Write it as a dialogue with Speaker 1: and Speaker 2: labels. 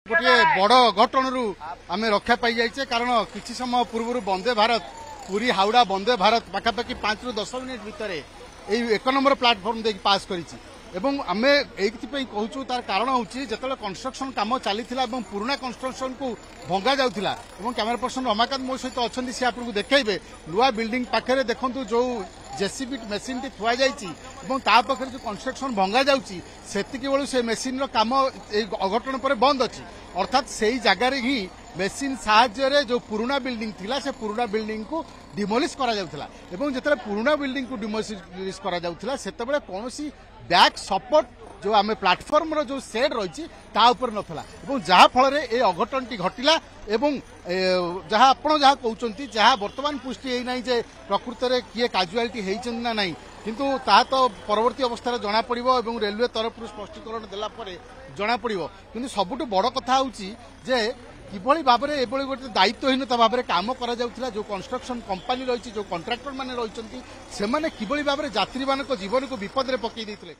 Speaker 1: गोटे बड़ घटन आम रक्षा पाई जाइए कारण किसी समय पूर्व वंदे भारत पुरी हावड़ा वंदे भारत पाखापाखि 5 ରୁ 10 मिनिट भितर एक नंबर प्लाटफर्म देख पास करिछि एवं आम एइथिपई कहूछु तार कारण होछि जेतले कंस्ट्रक्शन काम चलीथिला एवं पुराना कंस्ट्रक्शन को भंगा जाउथिला एवं कैमरा पर्सन रमाकांत मो सहित अछंती से आपको देखैबे नुआ बिल्डिंग पाखरे देखंतु जो जेसीबी मेसीन टी थुआ जाइछि एवं ता पाखरे जो कंस्ट्रक्शन भंगा जाउछि सेतिके बेलु से मेसीन रो काम ए अघटन पर बंद अछि अर्थात सेही जगार ही मेसीन साहाय्य जो पुराना बिल्डिंग थिला से पुराना बिल्डिंग को डिमोलिश करा जाउथिला एवं जेतले पुराना बिल्डिंग को डिमोलिश करा जाउथिला सेतेबेले कोनोसी बैक सपोर्ट जो आम प्लाटफर्म रो जो सेड रही ता ऊपर नथला एवं जहा फल रे ए अघटन टी घटिला एवं जहा आपण जहा कहउचंती जहा वर्तमान पुष्टि हेई नाही जे प्रकृत रे किए काजुआलिटी हेइचन ना नाही किंतु ता तो परवर्ती अवस्था जना पड़िबो एवं रेलवे तरफ स्पष्टीकरण देला परे जना पड़िबो किंतु सबुटु बड़ कथा होउची जे किभली भाव में एभली गोटे दायित्वहीनता भाव में काम करा जाउथिला जो कंस्ट्रक्शन कंपनी रही जो कंट्राक्टर माने रही से किभली भाव में यात्री मानक जीवन को विपद रे पकई देथिले।